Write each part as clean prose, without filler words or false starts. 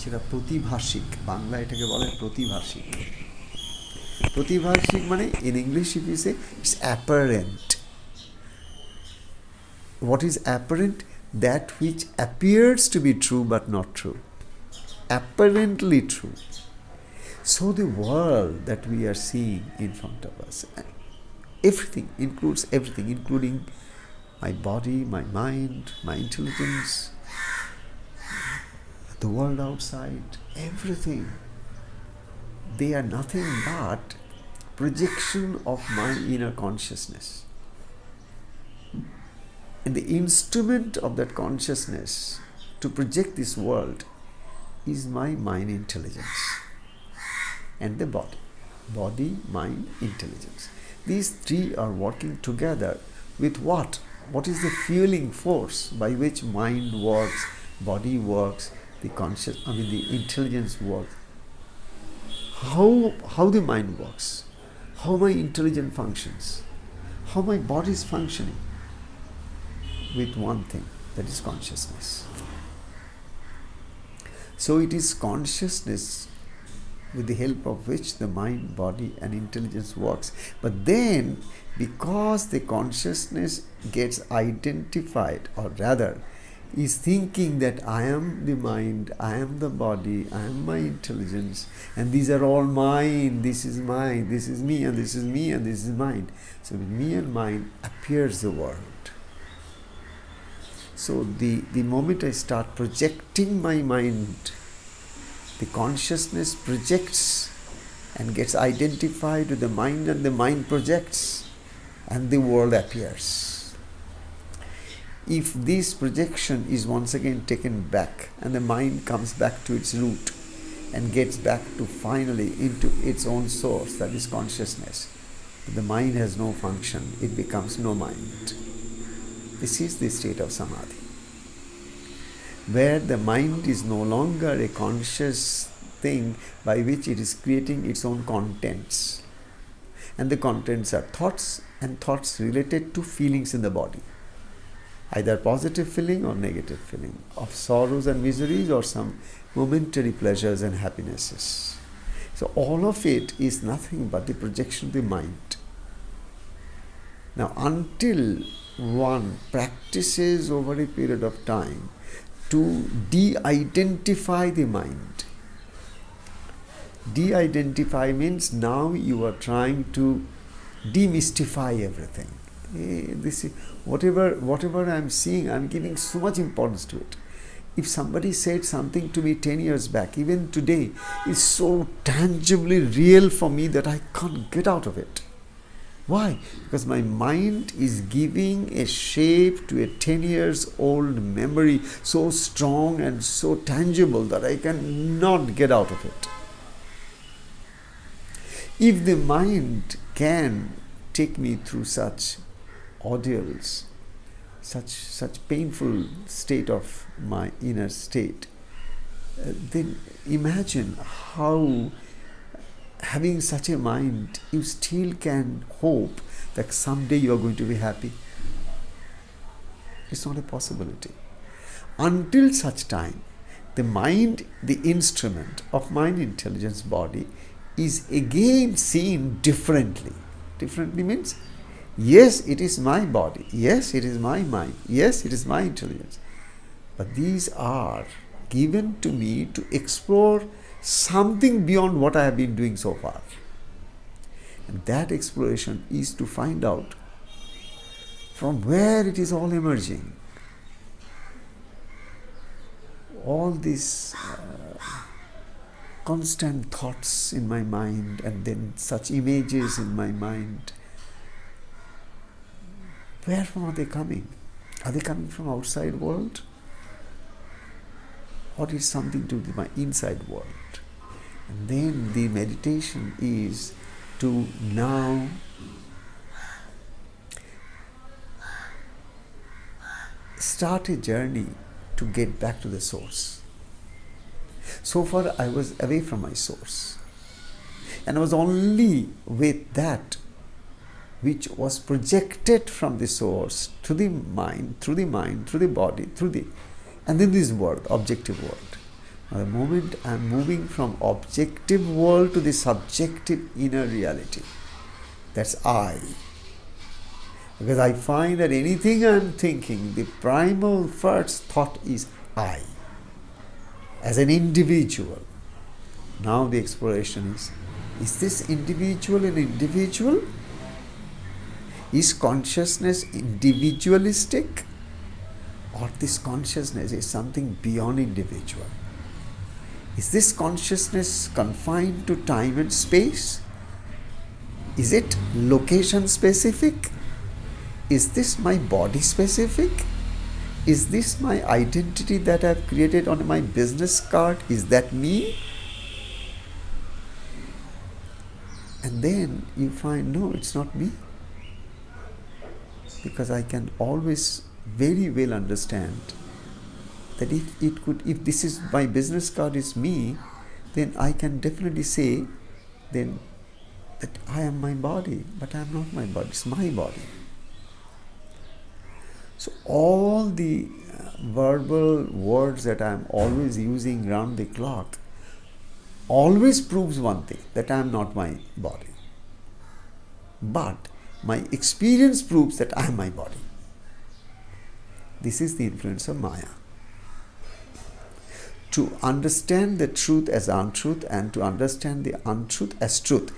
সেটা প্রতিভাসিক, বাংলা এটাকে বলে প্রতিভাসিক। প্রতিভাসিক মানে in English if you say it's apparent. What is apparent? That which appears to be true but not true. Apparently true. So the world that we are seeing in front of us, everything includes everything, including my body, my mind, my intelligence, the world outside, everything. They are nothing but projection of my inner consciousness. And the instrument of that consciousness to project this world is my mind intelligence and the body. Body, mind, intelligence. These three are working together with what? What is the fueling force by which mind works, body works, the intelligence works? How the mind works, how my intelligence functions, how my body is functioning, with one thing, that is consciousness. So it is consciousness with the help of which the mind, body and intelligence works. But then, because the consciousness gets identified, or rather is thinking that I am the mind, I am the body, I am my intelligence, and these are all mine, this is mine, this is me, and this is me, and this is mine. So with me and mine appears the world. So the moment I start projecting my mind, the consciousness projects and gets identified with the mind, and the mind projects, and the world appears. If this projection is once again taken back, and the mind comes back to its root and gets back to finally into its own source, that is consciousness, the mind has no function, it becomes no mind. This is the state of samadhi, where the mind is no longer a conscious thing by which it is creating its own contents. And the contents are thoughts, and thoughts related to feelings in the body, either positive feeling or negative feeling, of sorrows and miseries, or some momentary pleasures and happinesses. So all of it is nothing but the projection of the mind. Now, until one practices over a period of time to de-identify the mind. De-identify means now you are trying to demystify everything. This is, whatever I am seeing, I am giving so much importance to it. If somebody said something to me 10 years back, even today, it's so tangibly real for me that I can't get out of it. Why? Because my mind is giving a shape to a 10 years old memory so strong and so tangible that I cannot get out of it. If the mind can take me through such ordeals, such painful state of my inner state, then imagine how, having such a mind, you still can hope that someday you are going to be happy. It's not a possibility. Until such time, the mind, the instrument of mind, intelligence, body, is again seen differently. Differently means, yes, it is my body, yes, it is my mind, yes, it is my intelligence. But these are given to me to explore something beyond what I have been doing so far. And that exploration is to find out from where it is all emerging. All these constant thoughts in my mind, and then such images in my mind, where from are they coming? Are they coming from outside world? Or is something to do with my inside world? And then the meditation is to now start a journey to get back to the source. So far I was away from my source, and I was only with that which was projected from the source to the mind, through the body, and then this world, objective world. The moment I'm moving from objective world to the subjective inner reality, that's I. Because I find that anything I'm thinking, the primal first thought is I, as an individual. Now the exploration is this individual an individual? Is consciousness individualistic? Or this consciousness is something beyond individual? Is this consciousness confined to time and space? Is it location specific? Is this my body specific? Is this my identity that I've created on my business card? Is that me? And then you find, no, it's not me. Because I can always very well understand that if this is my business card is me, then I can definitely say then that I am my body, but I am not my body, it's my body. So all the verbal words that I am always using round the clock always proves one thing, that I am not my body. But my experience proves that I am my body. This is the influence of Maya. To understand the truth as untruth and to understand the untruth as truth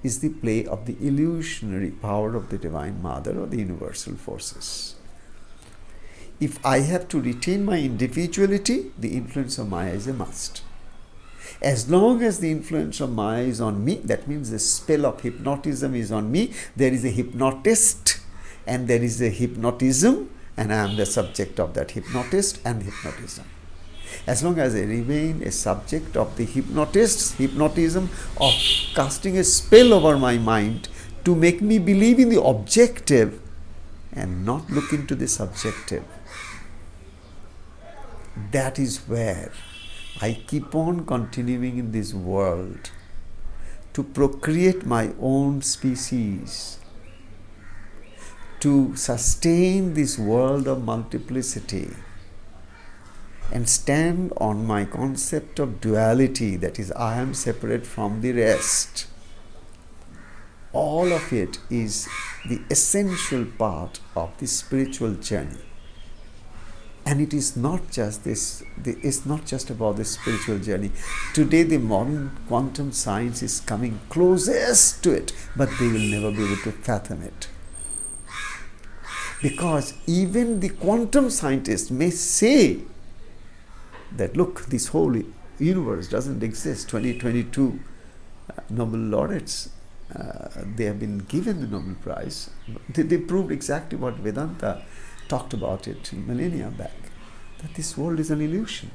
is the play of the illusionary power of the Divine Mother or the universal forces. If I have to retain my individuality, the influence of Maya is a must. As long as the influence of Maya is on me, that means the spell of hypnotism is on me. There is a hypnotist and there is a hypnotism, and I am the subject of that hypnotist and hypnotism. As long as I remain a subject of the hypnotist's hypnotism of casting a spell over my mind to make me believe in the objective and not look into the subjective, that is where I keep on continuing in this world to procreate my own species, to sustain this world of multiplicity and stand on my concept of duality, that is, I am separate from the rest. All of it is the essential part of the spiritual journey. And it is not just this, it's not just about the spiritual journey. Today the modern quantum science is coming closest to it, but they will never be able to fathom it. Because even the quantum scientists may say that, look, this whole universe doesn't exist. 2022 Nobel laureates, they have been given the Nobel Prize. They proved exactly what Vedanta talked about it millennia back, that this world is an illusion.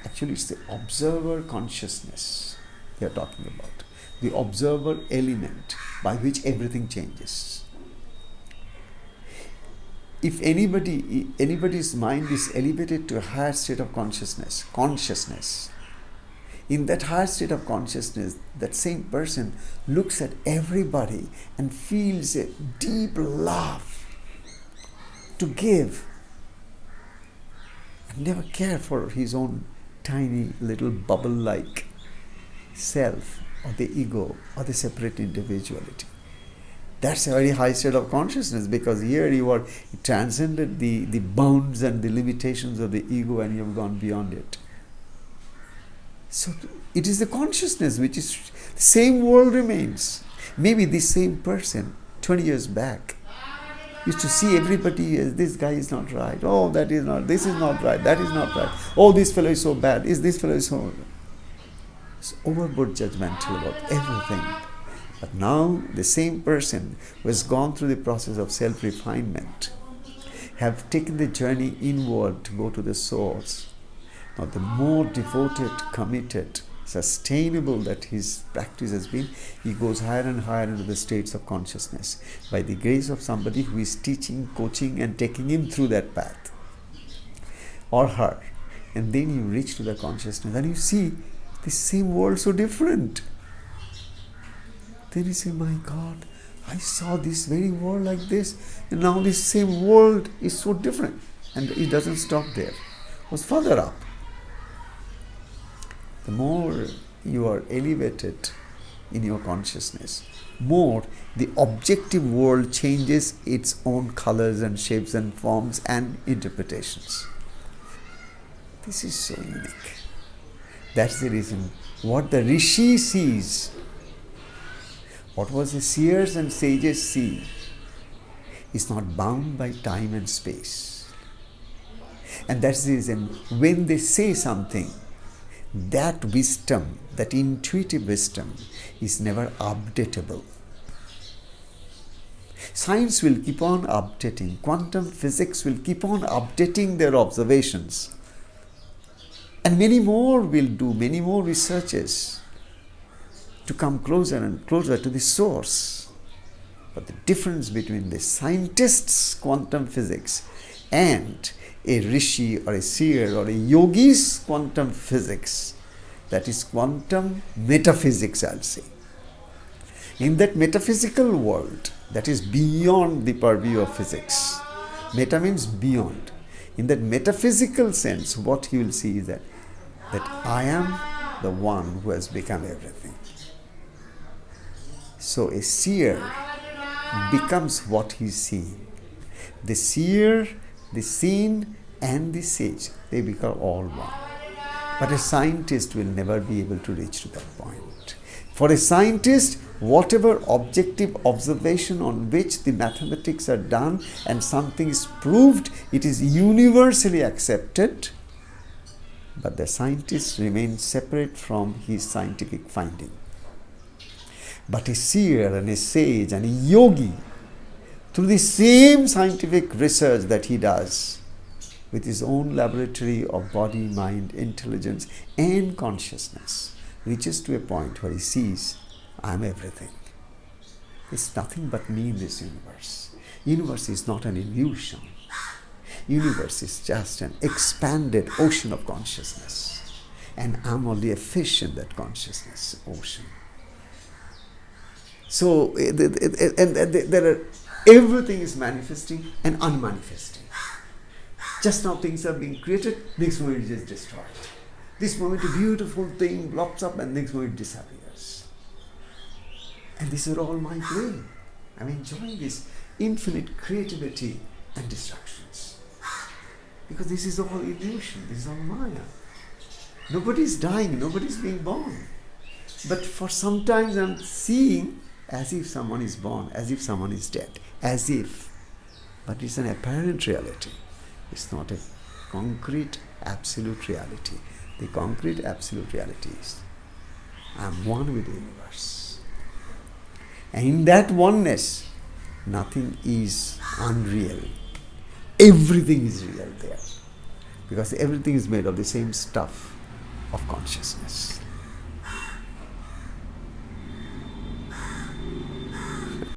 Actually, it's the observer consciousness they are talking about, the observer element by which everything changes. If anybody's mind is elevated to a higher state of consciousness, in that higher state of consciousness, that same person looks at everybody and feels a deep love to give and never care for his own tiny little bubble-like self or the ego or the separate individuality. That's a very high state of consciousness, because here you are transcended the bounds and the limitations of the ego and you have gone beyond it. So it is the consciousness which is, the same world remains. Maybe this same person 20 years back used to see everybody as, this guy is not right, oh that is not, this is not right, that is not right, oh this fellow is so bad, this fellow is so overboard judgmental about everything. But now the same person who has gone through the process of self-refinement have taken the journey inward to go to the source. Now the more devoted, committed, sustainable that his practice has been, he goes higher and higher into the states of consciousness by the grace of somebody who is teaching, coaching and taking him through that path, or her. And then you reach to the consciousness and you see the same world so different. Then you say, my God, I saw this very world like this, and now this same world is so different. And it doesn't stop there. It was further up. the more you are elevated in your consciousness, more the objective world changes its own colors and shapes and forms and interpretations. This is so unique. That's the reason what the Rishi sees, what was the seers and sages see, is not bound by time and space. And that's the reason when they say something, that wisdom, that intuitive wisdom, is never updatable. Science will keep on updating. Quantum physics will keep on updating their observations. And many more will do, many more researches to come closer and closer to the source. But the difference between the scientist's quantum physics and a rishi or a seer or a yogi's quantum physics, that is quantum metaphysics, I'll say. In that metaphysical world, that is beyond the purview of physics. Meta means beyond. In that metaphysical sense, what he will see is that I am the one who has become everything. So a seer becomes what he is seeing. The seer, the seen, and the sage, they become all one. But a scientist will never be able to reach to that point. For a scientist, whatever objective observation on which the mathematics are done and something is proved, it is universally accepted. But the scientist remains separate from his scientific finding. But a seer and a sage and a yogi, through the same scientific research that he does, with his own laboratory of body, mind, intelligence, and consciousness, reaches to a point where he sees, I am everything. It's nothing but me in this universe. Universe is not an illusion. Universe is just an expanded ocean of consciousness. And I'm only a fish in that consciousness ocean. So, everything is manifesting and unmanifesting. Just now things are being created, next moment it is destroyed. This moment a beautiful thing blops up and next moment it disappears. And these are all my brain. I'm enjoying this infinite creativity and distractions. Because this is all illusion, this is all Maya. Nobody is dying, nobody is being born. But for sometimes I'm seeing as if someone is born, as if someone is dead, as if. But it's an apparent reality. It's not a concrete, absolute reality. The concrete, absolute reality is I'm one with the universe. And in that oneness, nothing is unreal. Everything is real there. Because everything is made of the same stuff of consciousness.